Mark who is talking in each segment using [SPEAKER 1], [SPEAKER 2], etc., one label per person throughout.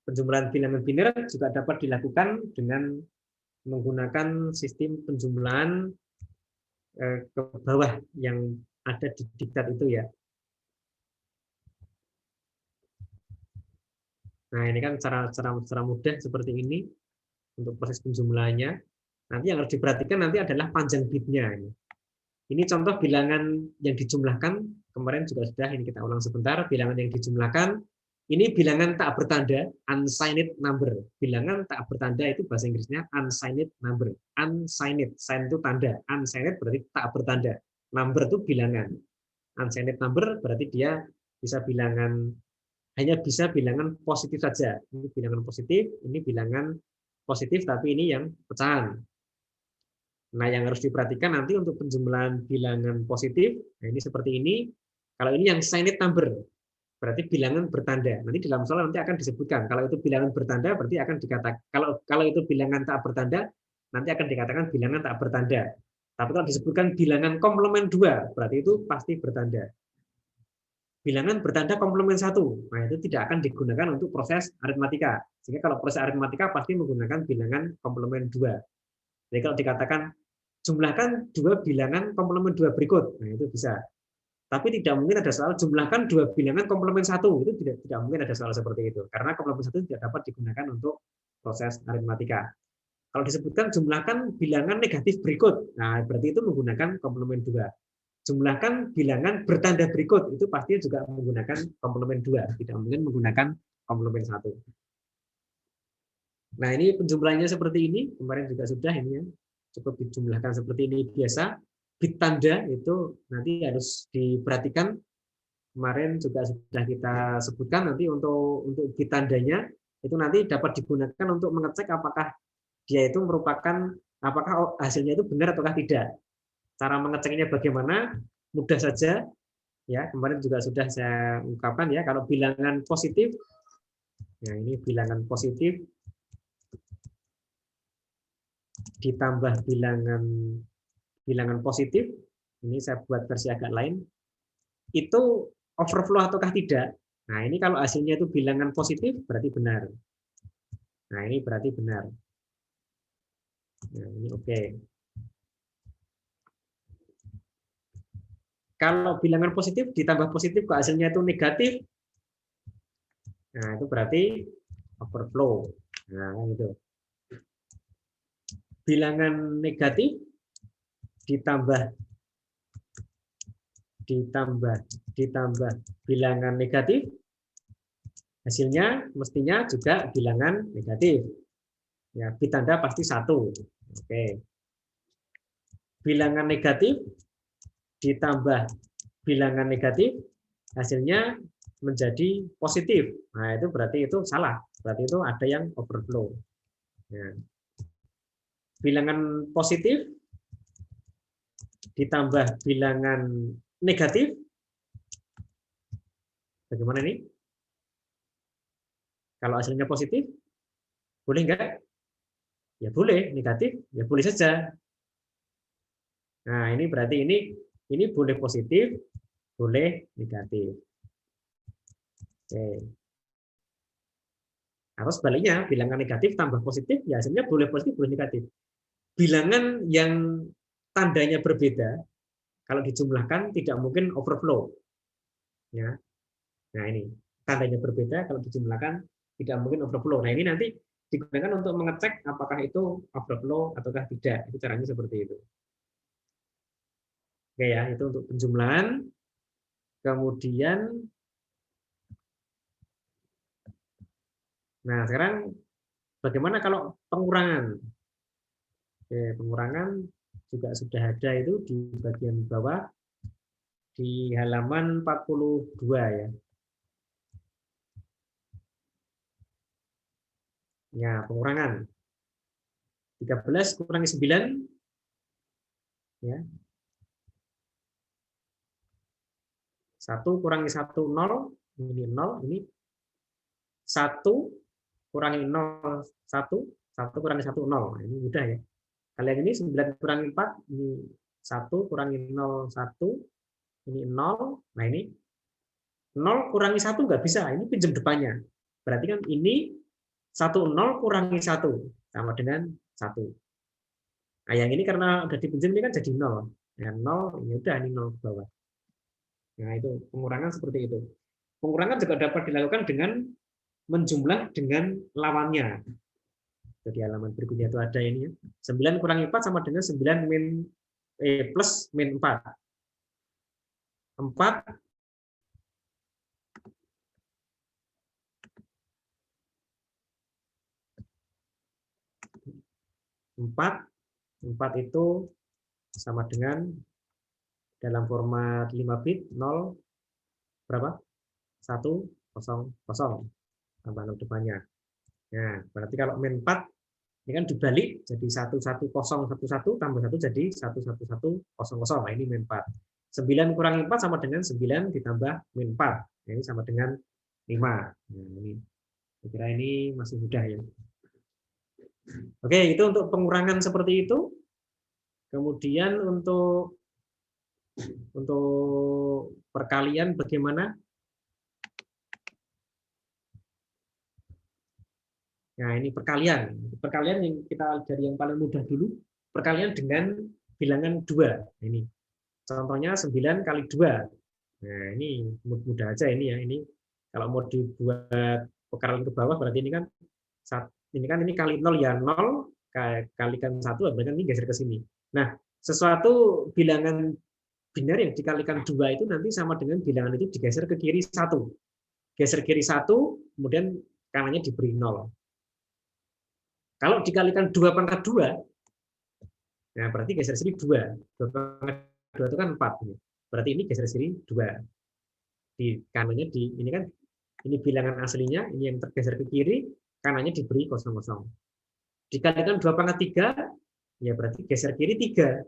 [SPEAKER 1] Penjumlahan bilangan biner juga dapat dilakukan dengan menggunakan sistem penjumlahan ke bawah yang ada di diktat itu ya. Nah, ini kan cara mudah seperti ini untuk proses penjumlahannya. Nanti yang harus diperhatikan nanti adalah panjang bitnya. Ini contoh bilangan yang dijumlahkan, kemarin juga sudah, ini kita ulang sebentar, bilangan yang dijumlahkan, ini bilangan tak bertanda, unsigned number. Bilangan tak bertanda itu bahasa Inggrisnya unsigned number. Unsigned, sign itu tanda, unsigned berarti tak bertanda. Number itu bilangan. Unsigned number berarti dia bisa bilangan, hanya bisa bilangan positif saja. Ini bilangan positif, ini bilangan positif, tapi ini yang pecahan. Nah, yang harus diperhatikan nanti untuk penjumlahan bilangan positif, nah ini seperti ini. Kalau ini yang signed number, berarti bilangan bertanda. Nanti dalam soal nanti akan disebutkan. Kalau itu bilangan bertanda, berarti akan dikatakan. Kalau itu bilangan tak bertanda, nanti akan dikatakan bilangan tak bertanda. Tapi kalau disebutkan bilangan komplement 2, berarti itu pasti bertanda. Bilangan bertanda komplement 1, nah itu tidak akan digunakan untuk proses aritmatika. Sehingga kalau proses aritmatika pasti menggunakan bilangan komplement 2. Jadi kalau dikatakan jumlahkan dua bilangan komplement 2 berikut, nah itu bisa. Tapi tidak mungkin ada soal jumlahkan dua bilangan komplement 1, itu tidak mungkin ada soal seperti itu. Karena komplement 1 tidak dapat digunakan untuk proses aritmatika. Kalau disebutkan jumlahkan bilangan negatif berikut, nah berarti itu menggunakan komplement 2. Jumlahkan bilangan bertanda berikut, itu pasti juga menggunakan komplement 2, tidak mungkin menggunakan komplement 1. Nah, ini penjumlahannya seperti ini, kemarin juga sudah ini ya, cukup dijumlahkan seperti ini biasa. Bit tanda itu nanti harus diperhatikan, kemarin juga sudah kita sebutkan, nanti untuk bit tandanya itu nanti dapat digunakan untuk mengecek apakah dia itu merupakan, apakah hasilnya itu benar ataukah tidak. Cara mengeceknya bagaimana? Mudah saja, ya kemarin juga sudah saya ungkapkan ya, kalau bilangan positif, nah ini bilangan positif ditambah bilangan positif, ini saya buat versi agak lain, itu overflow ataukah tidak. Nah ini kalau hasilnya itu bilangan positif berarti benar. Nah ini berarti benar. Nah ini oke. Kalau bilangan positif ditambah positif kok hasilnya itu negatif, nah itu berarti overflow. Nah gitu. Bilangan negatif ditambah bilangan negatif, hasilnya mestinya juga bilangan negatif. Ya, bit tanda pasti 1. Oke. Bilangan negatif ditambah bilangan negatif, hasilnya menjadi positif. Nah, itu berarti itu salah. Berarti itu ada yang overflow. Ya. Bilangan positif ditambah bilangan negatif, bagaimana ini? Kalau hasilnya positif, boleh enggak? Ya boleh, negatif, ya boleh saja. Nah, ini berarti ini boleh positif, boleh negatif. Oke. Atau sebaliknya, bilangan negatif tambah positif, ya hasilnya boleh positif, boleh negatif. Bilangan yang tandanya berbeda, kalau dijumlahkan tidak mungkin overflow. Ya. Nah ini, tandanya berbeda, kalau dijumlahkan tidak mungkin overflow. Nah ini nanti digunakan untuk mengecek apakah itu overflow ataukah tidak. Itu caranya seperti itu. Oke ya, itu untuk penjumlahan. Kemudian, nah sekarang bagaimana kalau pengurangan? Oke, pengurangan juga sudah ada itu di bagian bawah di halaman 42 ya. Ya, pengurangan. 13 kurangi 9 ya. 1 kurangi 1 0, ini 0, ini 1 kurangi 0 1, 1 kurangi 1 0. Nah, ini mudah ya. Kalau yang ini 9 kurangi 4, ini 1 kurangi 0 1, ini 0. Nah, ini 0 kurangi 1 nggak bisa, ini pinjam depannya. Berarti kan ini 10 kurangi 1 sama dengan 1. Nah, yang ini karena udah dipinjam ini kan jadi 0. Ya, 0, ya udah ini 0 ke bawah. Nah, itu pengurangan seperti itu. Pengurangan juga dapat dilakukan dengan menjumlah dengan lawannya. Jadi halaman berikutnya itu ada ini ya. 9 kurangi 4 sama dengan 9 plus min 4. 4 itu sama dengan dalam format 5 bit 0 berapa? 1 0 0 tambah 0 depannya. Nah, berarti kalau min 4 ini kan dibalik jadi 1 1 0 1 1 tambah 1 jadi 1 1 1 0 0. Nah, ini min 4. 9 kurangi 4 sama dengan 9 ditambah min 4. Nah, ini sama dengan 5. Nah, ini saya kira ini masih mudah ya. Oke, itu untuk pengurangan seperti itu. Kemudian untuk perkalian bagaimana? Nah, ini perkalian. Perkalian yang kita dari yang paling mudah dulu, perkalian dengan bilangan 2. Ini contohnya 9 kali 2. Nah, ini mudah aja ini ya. Ini kalau mau dibuat perkalian ke bawah berarti ini kan ini kali 0 ya 0 kalikan 1 berarti ini geser ke sini. Nah, sesuatu bilangan binar yang dikalikan 2 itu nanti sama dengan bilangan itu digeser ke kiri 1. Geser kiri 1, kemudian kanannya diberi 0. Kalau dikalikan 2 pangkat 2, nah berarti geser sini 2. 2 pangkat 2 itu kan 4. Berarti ini geser sini 2. Di kanannya ini kan ini bilangan aslinya, ini yang tergeser ke kiri, kanannya diberi 0, 0. Dikalikan 2 pangkat 3, ya berarti geser kiri 3.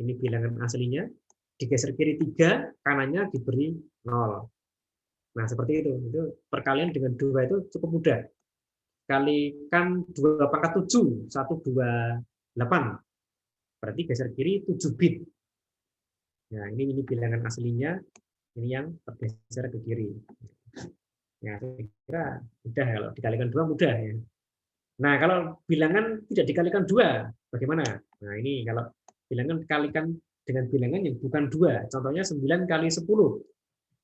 [SPEAKER 1] Ini bilangan aslinya, digeser kiri 3, kanannya diberi 0. Nah, seperti itu. Itu perkalian dengan 2 itu cukup mudah. Kalikan 2 pangkat 7, 1, 2, 8. Berarti geser kiri 7 bit. Nah, ini bilangan aslinya, ini yang tergeser ke kiri. Ya, saya kira mudah kalau dikalikan 2 mudah ya. Nah, kalau bilangan tidak dikalikan 2, bagaimana? Nah, ini kalau bilangan dikalikan dengan bilangan yang bukan 2, contohnya 9 kali 10.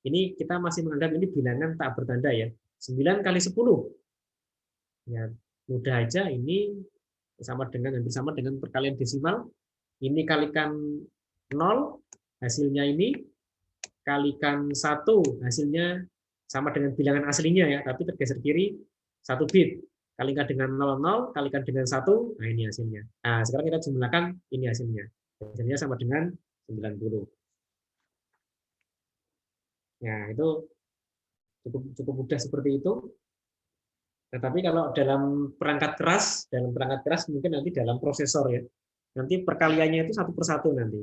[SPEAKER 1] Ini kita masih menganggap ini bilangan tak bertanda ya. 9 kali 10. Ya, mudah aja ini hampir sama dengan perkalian desimal. Ini kalikan 0, hasilnya ini kalikan 1, hasilnya sama dengan bilangan aslinya ya, tapi tergeser kiri 1 bit. Kalikan dengan 00, kalikan dengan 1, nah ini hasilnya. Nah, sekarang kita jumlahkan ini hasilnya. Hasilnya sama dengan 90. Nah, itu cukup mudah seperti itu. Tetapi kalau dalam perangkat keras mungkin nanti dalam prosesor ya. Nanti perkaliannya itu 1 per 1 nanti.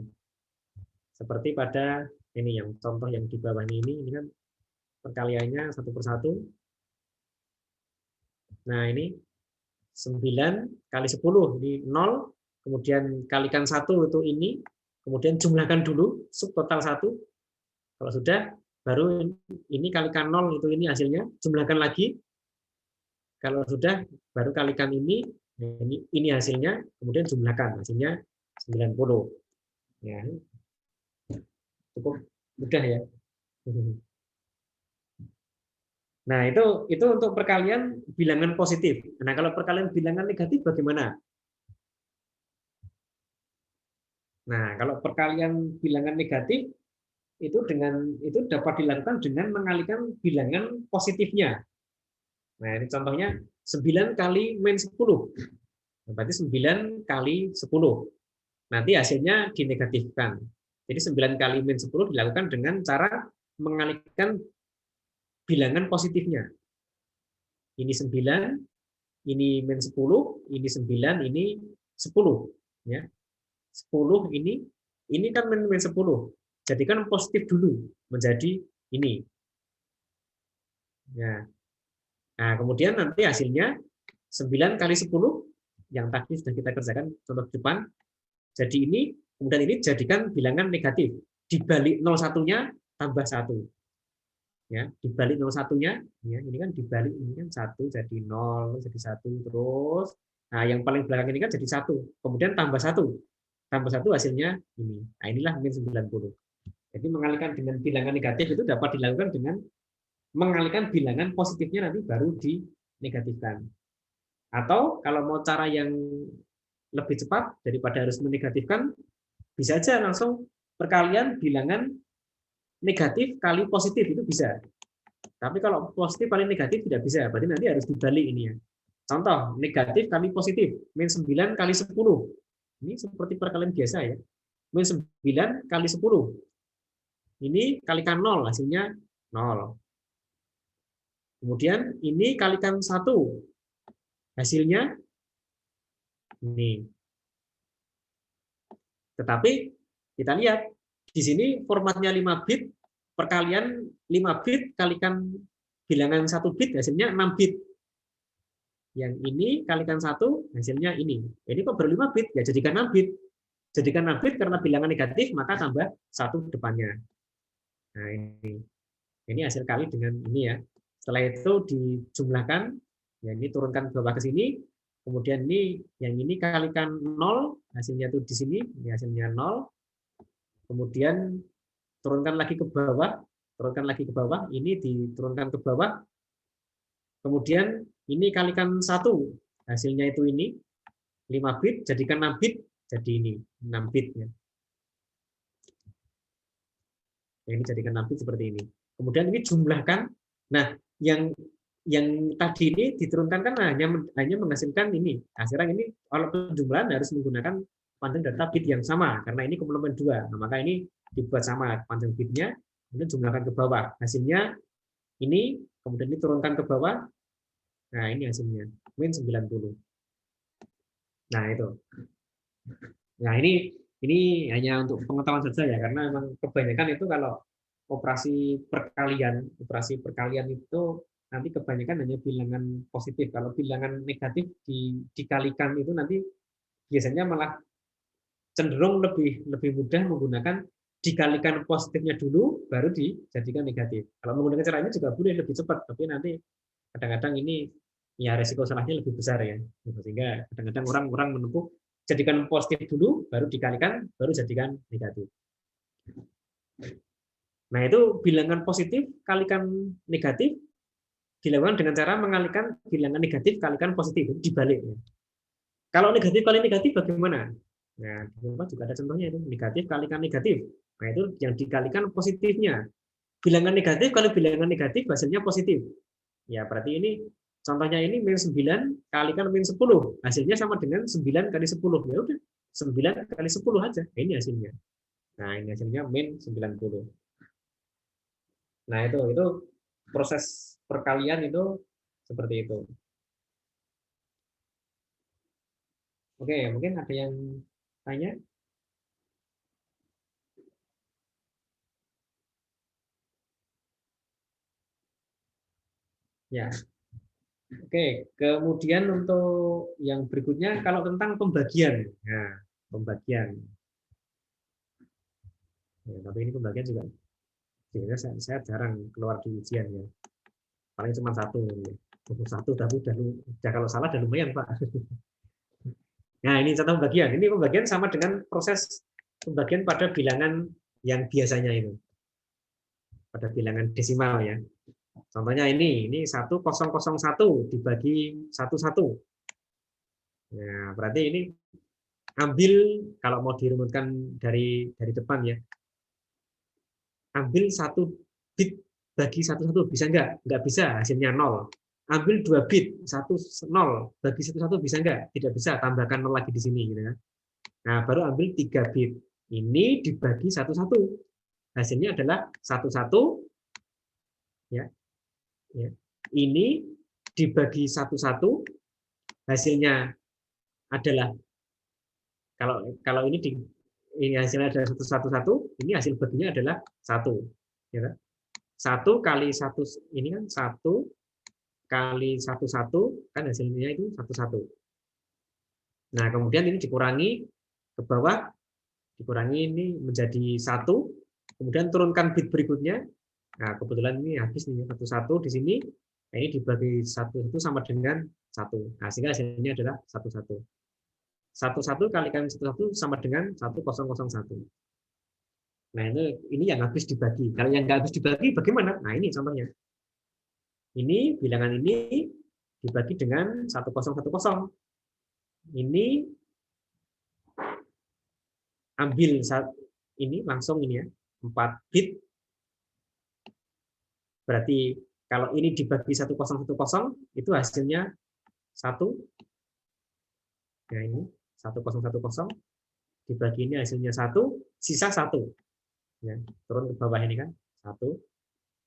[SPEAKER 1] Seperti pada ini yang contoh yang di bawahnya ini kan perkaliannya 1 per 1. Nah, ini 9 kali 10 ini 0, kemudian kalikan 1 itu ini, kemudian jumlahkan dulu sub total 1. Kalau sudah baru ini kalikan 0 itu ini hasilnya, jumlahkan lagi. Kalau sudah, baru kalikan ini hasilnya, kemudian jumlahkan, hasilnya 90. Ya, cukup mudah ya. Nah, itu untuk perkalian bilangan positif. Nah, kalau perkalian bilangan negatif bagaimana? Nah, kalau perkalian bilangan negatif itu dapat dilakukan dengan mengalihkan bilangan positifnya. Nah, ini contohnya 9 kali min 10. Berarti 9 kali 10. Nanti hasilnya dinegatifkan. Jadi 9 kali min 10 dilakukan dengan cara mengalihkan bilangan positifnya. Ini 9, ini min 10, ini 9, ini 10. Ya. 10 ini kan min 10. Jadikan positif dulu menjadi ini. Ya. Nah, kemudian nanti hasilnya 9 kali 10 yang tadi sudah kita kerjakan contoh depan. Jadi ini, kemudian ini jadikan bilangan negatif. Dibalik 01-nya tambah 1. Ya, dibalik 01-nya, ya, ini kan dibalik, ini kan 1 jadi 0, jadi 1 terus. Nah, yang paling belakang ini kan jadi 1. Kemudian tambah 1. Tambah 1 hasilnya ini. Nah, inilah min 90. Jadi mengalihkan dengan bilangan negatif itu dapat dilakukan dengan mengalihkan bilangan positifnya nanti baru dinegatifkan. Atau kalau mau cara yang lebih cepat daripada harus menegatifkan, bisa aja langsung perkalian bilangan negatif kali positif itu bisa. Tapi kalau positif kali negatif tidak bisa, berarti nanti harus dibalik ini ya. Contoh, negatif kali positif, min 9 kali 10. Ini seperti perkalian biasa ya. Min 9 kali 10. Ini kalikan 0, hasilnya 0. Kemudian ini kalikan 1, hasilnya ini. Tetapi kita lihat, di sini formatnya 5 bit, perkalian 5 bit kalikan bilangan 1 bit, hasilnya 6 bit. Yang ini kalikan 1, hasilnya ini. Ini kok ber-5 bit? Ya jadikan 6 bit. Jadikan 6 bit karena bilangan negatif, maka tambah 1 depannya. Nah, ini hasil kali dengan ini ya. Setelah itu dijumlahkan, ya ini turunkan ke bawah ke sini, kemudian ini yang ini kalikan 0, hasilnya itu di sini, ini hasilnya 0. Kemudian turunkan lagi ke bawah, ini diturunkan ke bawah. Kemudian ini kalikan 1, hasilnya itu ini 5 bit, jadikan 6 bit, jadi ini 6 bit ya. Ini jadikan 6 bit seperti ini. Kemudian ini jumlahkan. Nah, yang tadi ini diturunkan kan hanya menghasilkan ini. Nah, sekarang ini kalau penjumlahan harus menggunakan panjang data bit yang sama karena ini komplement 2. Nah, maka ini dibuat sama panjang bitnya, kemudian jumlahkan ke bawah. Hasilnya ini, kemudian ini turunkan ke bawah. Nah, ini hasilnya min 90. Nah, itu. Nah, ini hanya untuk pengetahuan saja ya, karena memang kebanyakan itu kalau operasi perkalian itu nanti kebanyakan hanya bilangan positif. Kalau bilangan negatif dikalikan itu nanti biasanya malah cenderung lebih mudah menggunakan dikalikan positifnya dulu baru dijadikan negatif. Kalau menggunakan cara ini juga boleh lebih cepat, tapi nanti kadang-kadang ini ya resiko salahnya lebih besar ya. Sehingga kadang-kadang orang menempuh jadikan positif dulu baru dikalikan baru jadikan negatif. Nah, itu bilangan positif kalikan negatif dilakukan dengan cara mengalihkan bilangan negatif kalikan positif, dibalik. Kalau negatif kali negatif bagaimana? Nah, di bawah juga ada contohnya itu, negatif kalikan negatif. Nah, itu yang dikalikan positifnya. Bilangan negatif kalau bilangan negatif hasilnya positif. Ya, berarti ini contohnya ini min 9 kalikan min 10. Hasilnya sama dengan 9 kali 10. Ya udah, 9 kali 10 aja. Nah, ini hasilnya. Nah, ini hasilnya min 90. Nah, itu proses perkalian itu seperti itu. Oke, mungkin ada yang tanya? Ya. Oke, kemudian untuk yang berikutnya kalau tentang pembagian. Nah, pembagian. Ya, tapi ini pembagian juga sebenarnya saya jarang keluar di ujian ya. Paling cuma satu ya. Satu tapi udah kalau salah udah lumayan, Pak. Nah, ini contoh pembagian. Ini pembagian sama dengan proses pembagian pada bilangan yang biasanya itu. Pada bilangan desimal ya. Contohnya ini 1001 dibagi 11. Nah, berarti ini ambil kalau mau dirumuskan dari depan ya. Ambil 1 bit bagi 11 bisa enggak? Enggak bisa, hasilnya 0. Ambil 2 bit 0 bagi 11 bisa enggak? Tidak bisa, tambahkan 0 lagi di sini gitu kan. Nah, baru ambil 3 bit. Ini dibagi 11. Hasilnya adalah 11 ya. Ya. Ini dibagi 11 hasilnya adalah kalau ini hasilnya adalah 111, ini hasil baginya adalah 1. Ya. 1 kali 1 ini kan 1 kali 11 kan hasilnya itu 11. Nah, kemudian ini dikurangi ke bawah, dikurangi ini menjadi 1, kemudian turunkan bit berikutnya, Nah, kebetulan ini habis nih satu-satu di sini. Nah, ini dibagi satu itu sama dengan satu. Nah, sehingga hasilnya adalah satu-satu. Satu-satu kalikan satu-satu sama dengan 1001. Nah, ini yang habis dibagi. Kalau yang nggak habis dibagi, bagaimana? Nah, ini contohnya. Ini bilangan ini dibagi dengan 1010. Ini ambil ini langsung ini ya, 4 bit. Berarti kalau ini dibagi 1010 itu hasilnya 1. Nah, ini 1010 dibagi ini hasilnya 1, sisa 1. Ya, turun ke bawah ini kan 1.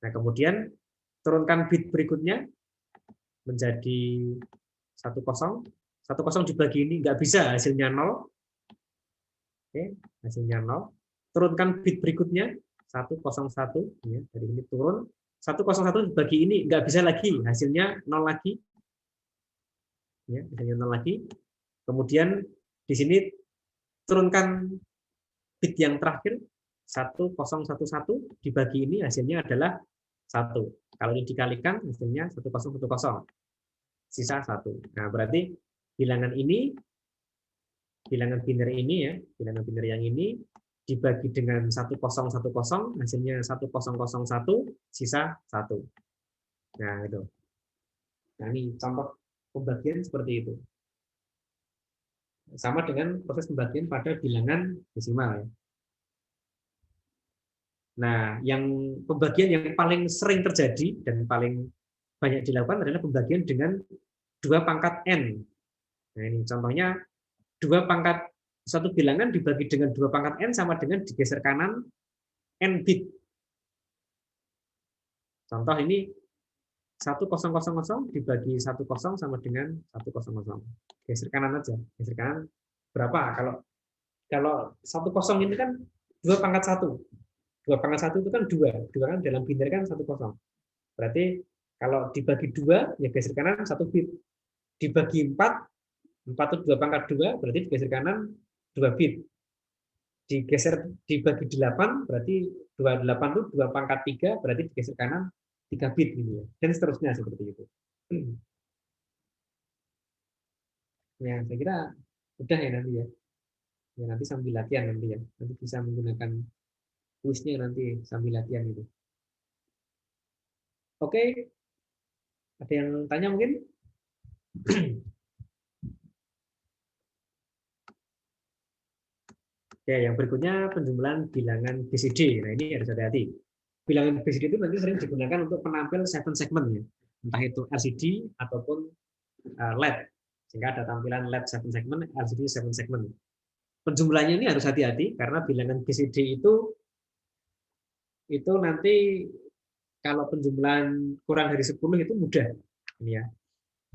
[SPEAKER 1] Nah, kemudian turunkan bit berikutnya menjadi 10. 10 dibagi ini nggak bisa, hasilnya 0. Oke, hasilnya 0. Turunkan bit berikutnya 101 ya, dari ini turun 101 dibagi ini nggak bisa lagi, hasilnya 0 lagi. Ya, hasilnya 0 lagi. Kemudian di sini turunkan bit yang terakhir 1011 dibagi ini hasilnya adalah 1. Kalau ini dikalikan hasilnya 1010. Sisa 1. Nah, berarti bilangan ini, bilangan biner ini ya, bilangan biner yang ini dibagi dengan 1010 hasilnya 1001, sisa 1. Nah, itu. Nah, ini contoh pembagian seperti itu. Sama dengan proses pembagian pada bilangan desimal ya. Nah, yang pembagian yang paling sering terjadi dan paling banyak dilakukan adalah pembagian dengan 2 pangkat n. Nah, ini contohnya 2 pangkat suatu bilangan dibagi dengan 2 pangkat n sama dengan digeser kanan n bit. Contoh ini 1000 dibagi 10 sama dengan 100. Geser kanan aja. Geser kanan berapa? Kalau 10 ini kan 2 pangkat 1. 2 pangkat 1 itu kan 2. 2 kan dalam biner kan 10. Berarti kalau dibagi 2, ya geser kanan 1 bit. Dibagi 4, 4 itu 2 pangkat 2, berarti digeser kanan 2 bit. Digeser dibagi 8, berarti 28 itu 2 pangkat 3, berarti digeser kanan 3 bit gitu ya. Dan seterusnya seperti itu. Ya, saya kira udah ya nanti ya. Ya nanti sambil latihan nanti ya. Nanti bisa menggunakan kuisnya nanti sambil latihan itu. Oke, ada yang tanya mungkin? Ya, yang berikutnya penjumlahan bilangan BCD. Nah, ini harus hati-hati. Bilangan BCD itu nanti sering digunakan untuk penampil 7 segment ya. Entah itu LCD ataupun LED. Sehingga ada tampilan LED 7 segment, LCD 7 segment. Penjumlahannya ini harus hati-hati karena bilangan BCD itu nanti kalau penjumlahan kurang dari 10 itu mudah. Ini ya.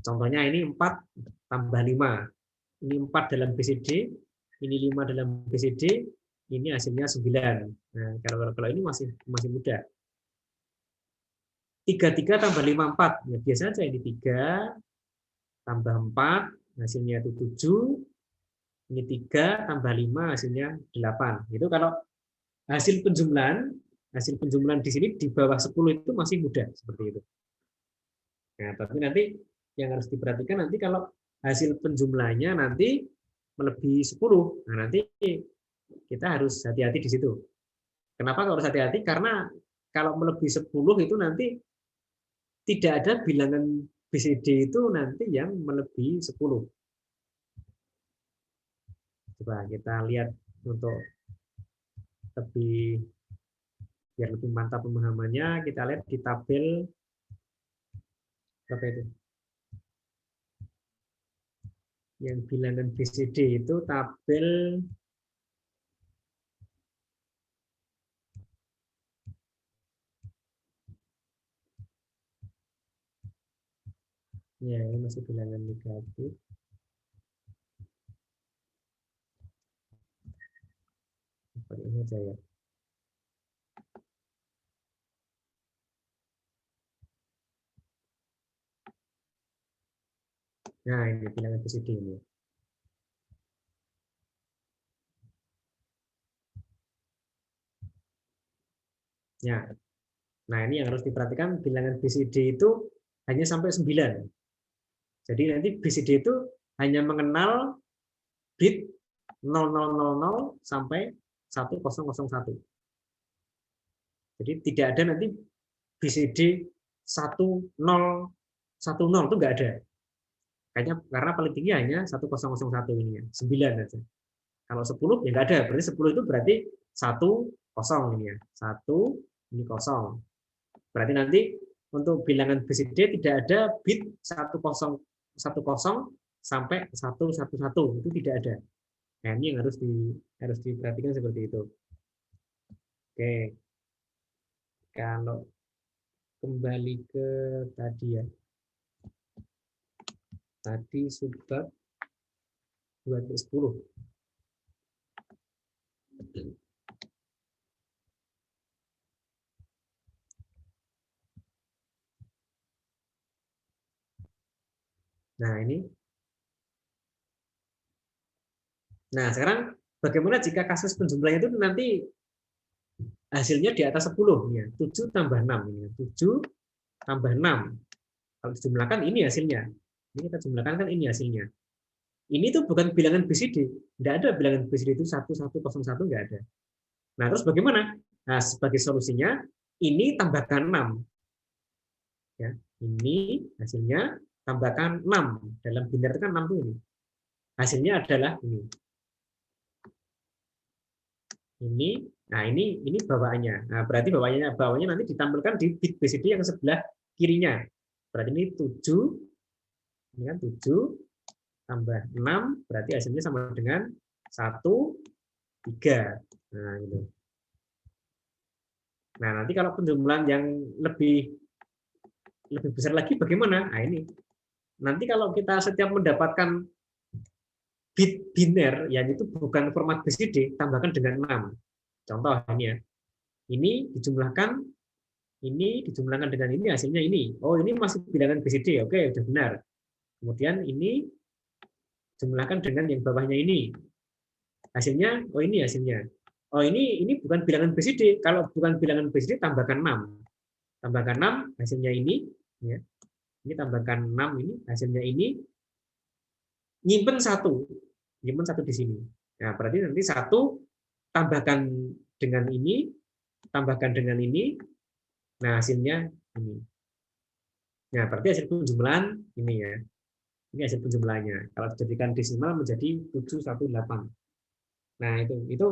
[SPEAKER 1] Contohnya ini 4 tambah 5. Ini 4 dalam BCD, ini 5 dalam BCD, ini hasilnya 9. Nah, kalau ini masih mudah. 33 tambah 5, 4. Ya, biasa saja ini 3 tambah 4, hasilnya itu 7. Ini 3 tambah 5, hasilnya 8. Itu kalau hasil penjumlahan di sini di bawah 10 itu masih mudah seperti itu. Nah, tapi nanti yang harus diperhatikan nanti kalau hasil penjumlahnya nanti melebihi 10. Nah, nanti kita harus hati-hati di situ. Kenapa harus hati-hati? Karena kalau melebihi 10 itu nanti tidak ada bilangan BCD itu nanti yang melebihi 10. Coba kita lihat untuk lebih biar lebih mantap pemahamannya, kita lihat di tabel berapa itu? Yang bilangan BCD itu tabel ya, ini masih bilangan negatif. Seperti ini aja ya. Nah, ini bilangan BCD ini. Ya. Nah, ini yang harus diperhatikan, bilangan BCD itu hanya sampai 9. Jadi nanti BCD itu hanya mengenal bit 0000 sampai 1001. Jadi tidak ada nanti BCD 1010 itu enggak ada. Kayaknya karena paling tinggi hanya 1001 ini ya, 9 aja. Kalau 10 ya enggak ada, berarti 10 itu berarti 10 ini ya. 1 ini kosong. Berarti nanti untuk bilangan BCD tidak ada bit 1010 sampai 111, itu tidak ada. Nah, ini yang harus diperhatikan seperti itu. Oke. Kalau kembali ke tadi ya. Tadi subbab 2/10. Nah, ini. Nah, sekarang bagaimana jika kasus penjumlahan itu nanti hasilnya di atas 10 ya. 7 tambah 6 ini. 7 tambah 6. Kalau dijumlahkan ini hasilnya. Ini kita jumlahkan kan ini hasilnya. Ini tuh bukan bilangan BCD. Tidak ada bilangan BCD itu 1101, nggak ada. Nah, terus bagaimana? Nah, sebagai solusinya ini tambahkan 6. Ya, ini hasilnya tambahkan 6. Dalam binar itu kan 6 tuh ini. Hasilnya adalah ini. Nah ini bawaannya. Nah, berarti bawahnya nanti ditampilkan di bit BCD yang sebelah kirinya. Berarti ini 7, ini kan 7 tambah 6, berarti hasilnya sama dengan 1, 3. Nah, gitu. Nah, nanti kalau penjumlahan yang lebih besar lagi bagaimana? Nah, ini. Nanti kalau kita setiap mendapatkan bit biner yang itu bukan format BCD, tambahkan dengan 6. Contoh ini ya. Ini dijumlahkan dengan ini, hasilnya ini. Oh, ini masih bilangan BCD. Oke, sudah benar. Kemudian ini jumlahkan dengan yang bawahnya ini. Hasilnya, oh ini hasilnya. Oh, ini bukan bilangan BCD. Kalau bukan bilangan BCD, tambahkan 6. Tambahkan 6, hasilnya ini. Ya. Ini tambahkan 6, ini hasilnya ini. Nyimpen 1. Nyimpen 1 di sini. Nah, berarti nanti 1 tambahkan dengan ini, tambahkan dengan ini. Nah, hasilnya ini. Nah, berarti hasil penjumlahan ini ya. Ini hasil penjumlahannya. Kalau dijadikan desimal menjadi 718. Nah, itu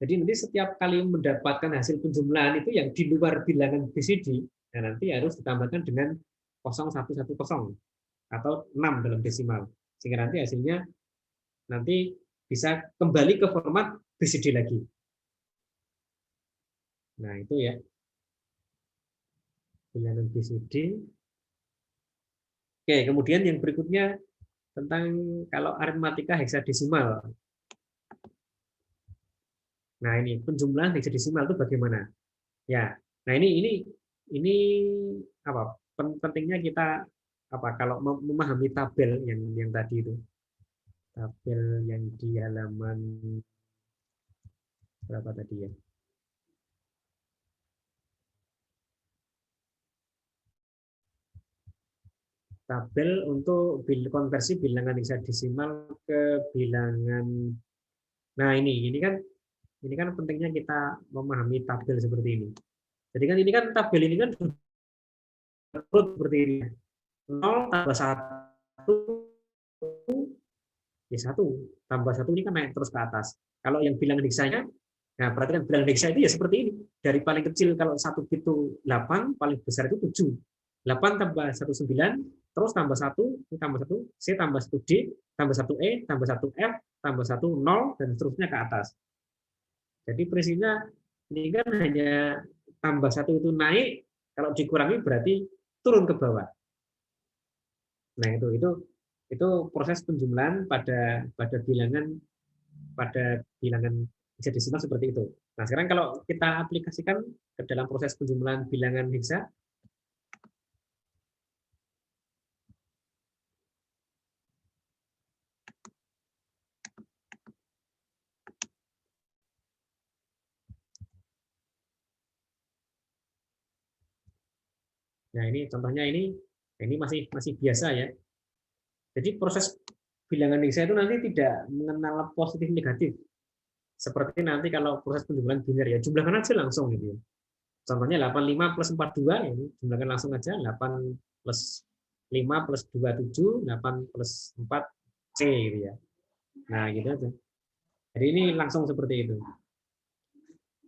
[SPEAKER 1] jadi nanti setiap kali mendapatkan hasil penjumlahan itu yang di luar bilangan BCD, nah nanti harus ditambahkan dengan 0110 atau 6 dalam desimal. Sehingga nanti hasilnya nanti bisa kembali ke format BCD lagi. Nah, itu ya. Bilangan BCD. Oke, kemudian yang berikutnya tentang kalau aritmatika heksadesimal. Nah, ini penjumlahan heksadesimal itu bagaimana? Ya. Nah, ini apa? Pentingnya kita apa kalau memahami tabel yang tadi itu. Tabel yang di halaman berapa tadi ya? Tabel untuk konversi bilangan heksadesimal ke bilangan. Nah, ini kan pentingnya kita memahami tabel seperti ini. Jadi kan ini kan tabel ini kan seperti ini. 0 tambah 1 ya 1 tambah 1 ini kan naik terus ke atas. Kalau yang bilangan heksanya, nah berarti kan bilangan heksa itu ya seperti ini. Dari paling kecil kalau 1 bit itu 8, paling besar itu 7. 8 tambah 1 9, terus tambah 1, tambah 1 C, tambah 1 D, tambah 1 E, tambah 1 F, tambah 1 0, dan seterusnya ke atas. Jadi prinsipnya ini kan hanya tambah 1 itu naik, kalau dikurangi berarti turun ke bawah. Nah, itu proses penjumlahan pada bilangan hexadesimal seperti itu. Nah, sekarang kalau kita aplikasikan ke dalam proses penjumlahan bilangan heksa, Nah, ini contohnya ini masih biasa ya. Jadi proses bilangan hexa itu nanti tidak mengenal positif negatif. Seperti nanti kalau proses penjumlahan biner ya, jumlahkan aja langsung gitu ya. Contohnya 85 plus 42, ini jumlahkan langsung aja, 8 plus 5 plus 27, 8 plus 4, C gitu ya. Nah, gitu aja. Jadi ini langsung seperti itu.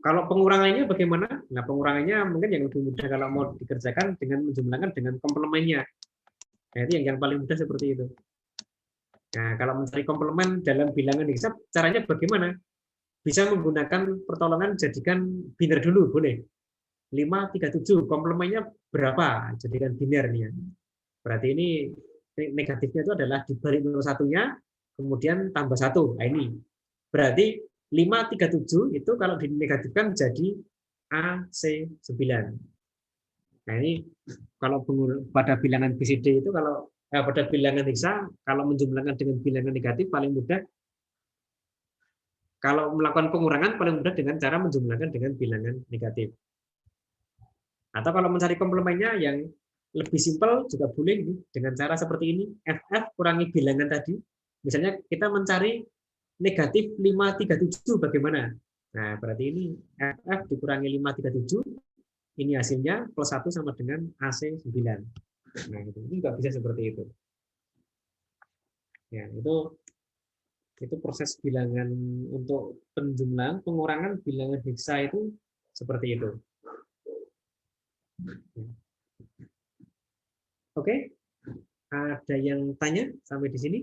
[SPEAKER 1] Kalau pengurangannya bagaimana? Nah, pengurangannya mungkin yang lebih mudah kalau mau dikerjakan dengan menjumlahkan dengan komplemennya. Nah, itu yang paling mudah seperti itu. Nah, kalau mencari komplemen dalam bilangan hexa, caranya bagaimana? Bisa menggunakan pertolongan jadikan biner dulu, boleh. 537, komplemennya berapa? Jadikan biner nih ya. Berarti ini negatifnya itu adalah dibalik 01-nya, kemudian tambah 1. Nah, ini. Berarti 537 itu kalau dinegatifkan jadi AC9. Nah, ini kalau pada bilangan BCD itu kalau pada bilangan hexa, kalau menjumlahkan dengan bilangan negatif paling mudah. Kalau melakukan pengurangan paling mudah dengan cara menjumlahkan dengan bilangan negatif. Atau kalau mencari komplemennya yang lebih simpel juga boleh dengan cara seperti ini. FF kurangi bilangan tadi. Misalnya kita mencari negatif 537 bagaimana? Nah, berarti ini FF dikurangi 537, ini hasilnya plus 1 sama dengan AC9. Nah, ini juga bisa seperti itu. Ya, itu proses bilangan untuk penjumlahan, pengurangan bilangan hexa itu seperti itu. Oke, ada yang tanya sampai di sini?